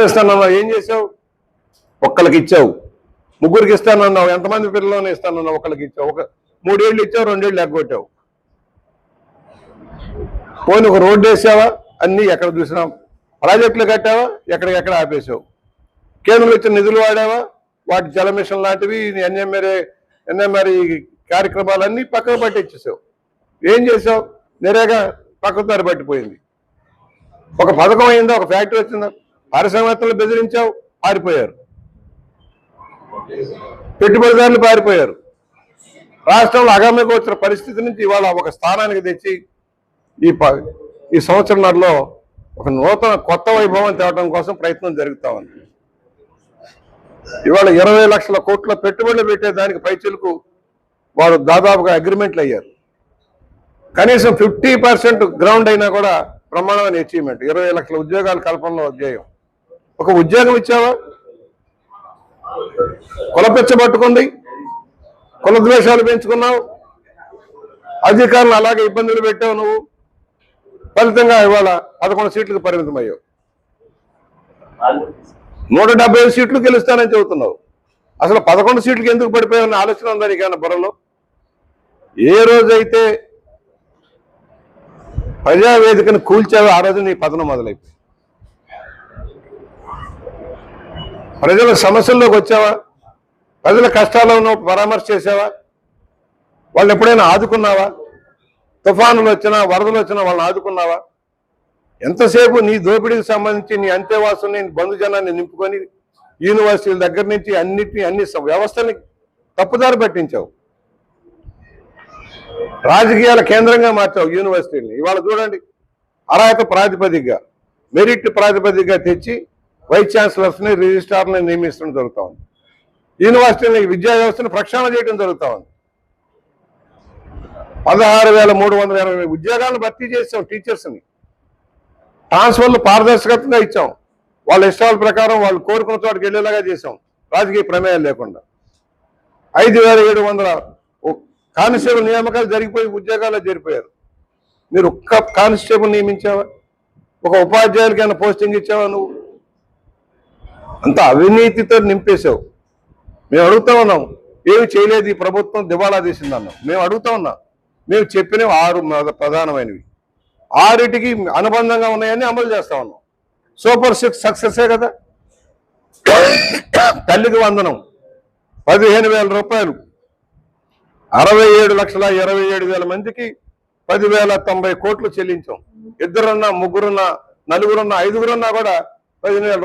ఇస్తానన్నావు, ఏం చేసావు? ఒక్కరికి ఇచ్చావు. ముగ్గురికి ఇస్తానన్నావు, ఎంతమంది పిల్లలను ఇస్తానన్నావు? ఒక్కరికి ఇచ్చావు. 3 ఏళ్ళు ఇచ్చావు, 2 ఏళ్ళు ఎగ్గొట్టావు. పోనీ ఒక రోడ్డు వేసావా? అన్నీ ఎక్కడ చూసినా. ప్రాజెక్టులు కట్టావా? ఎక్కడికెక్కడ ఆపేసావు. కేంద్రం ఇచ్చిన నిధులు వాడావా? వాటి జల మిషన్ లాంటివి, ఎన్ఎంఆర్ఈ కార్యక్రమాలన్నీ పక్కకు పట్టించేసావు. ఏం చేసావు? నిరేగా పక్కదారి పట్టిపోయింది. ఒక పథకం అయిందా? ఒక ఫ్యాక్టరీ వచ్చిందా? పారిశ్రామికవేత్తలు బెదిరించావు, పారిపోయారు. పెట్టుబడిదారులు పారిపోయారు. రాష్ట్రంలో అగమ్యకు వచ్చిన పరిస్థితి నుంచి ఇవాళ ఒక స్థానానికి తెచ్చి ఈ సంవత్సరంలో ఒక నూతన కొత్త వైభవం తేవడం కోసం ప్రయత్నం జరుగుతా ఉంది. ఇవాళ 20 లక్షల కోట్ల పెట్టుబడులు పెట్టేదానికి పైచిలకు వారు దాదాపుగా అగ్రిమెంట్లు అయ్యారు. కనీసం 50% గ్రౌండ్ అయినా కూడా ప్రమాణమైన అచీవ్మెంట్. 20 లక్షల ఉద్యోగాల కల్పనలో అధ్యాయం. ఒక ఉద్యోగం ఇచ్చావా? కులపెచ్చబట్టుకుంది, కుల ద్వేషాలు పెంచుకున్నావు, అధికారులు అలాగే ఇబ్బందులు పెట్టావు నువ్వు. ఫలితంగా ఇవాళ 11 సీట్లకు పరిమితం అయ్యావు. 175 సీట్లు గెలుస్తానని చెబుతున్నావు. అసలు 11 సీట్లకు ఎందుకు పడిపోయావన్న ఆలోచన ఉందా నీకన్నా బుర్రలో? ఏ రోజైతే ప్రజావేదికను కూల్చావో ఆ రోజు నీ పతనం మొదలైపోయింది. ప్రజల సమస్యల్లోకి వచ్చావా? ప్రజల కష్టాలను పరామర్శ చేసావా? వాళ్ళు ఎప్పుడైనా ఆదుకున్నావా? తుఫానులు వచ్చినా, వరదలు వచ్చినా వాళ్ళని ఆదుకున్నావా? ఎంతసేపు నీ దోపిడీకి సంబంధించి నీ అంతేవాసుని, బంధుజనాన్ని నింపుకొని యూనివర్సిటీల దగ్గర నుంచి అన్ని వ్యవస్థని తప్పుదారి పట్టించావు. రాజకీయాల కేంద్రంగా మార్చావు యూనివర్సిటీని. ఇవాళ చూడండి, అర్హత ప్రాతిపదికగా, మెరిట్ ప్రాతిపదికగా తెచ్చి వైస్ ఛాన్సలర్స్ని, రిజిస్ట్రార్ని నియమించడం జరుగుతూ ఉంది. యూనివర్సిటీని, విద్యా వ్యవస్థను ప్రక్షాళన చేయడం జరుగుతూ ఉంది. 16,380 ఉద్యోగాలను భర్తీ చేసాం. టీచర్స్ని ట్రాన్స్ఫర్లు పారదర్శకంగా ఇచ్చాం. వాళ్ళ ఇష్టాల ప్రకారం వాళ్ళు కోరుకున్న చోటుకి వెళ్ళేలాగా చేసాం, రాజకీయ ప్రమేయం లేకుండా. 5,700 కానిస్టేబుల్ నియామకాలు జరిగిపోయి ఉద్యోగాల్లో చేరిపోయారు. మీరు ఒక్క కానిస్టేబుల్ నియమించావా? ఒక ఉపాధ్యాయులకైనా పోస్టింగ్ ఇచ్చావా? నువ్వు అంత అవినీతితో నింపేశావు. మేము అడుగుతా ఉన్నాం, ఏమి చేయలేదు ఈ ప్రభుత్వం, దివాళా తీసిందన్నాం. మేము అడుగుతా ఉన్నాం. మేము చెప్పినవి 6 ప్రధానమైనవి, 6టికి అనుబంధంగా ఉన్నాయని అమలు చేస్తా ఉన్నాం. సూపర్ 6 సక్సెసే కదా. తల్లికి వందనం 15,000 రూపాయలు, 67,27,000 మందికి 10,090 కోట్లు చెల్లించాం. 2 ముగ్గురున్నా, 4 5గురున్నా కూడా 15,000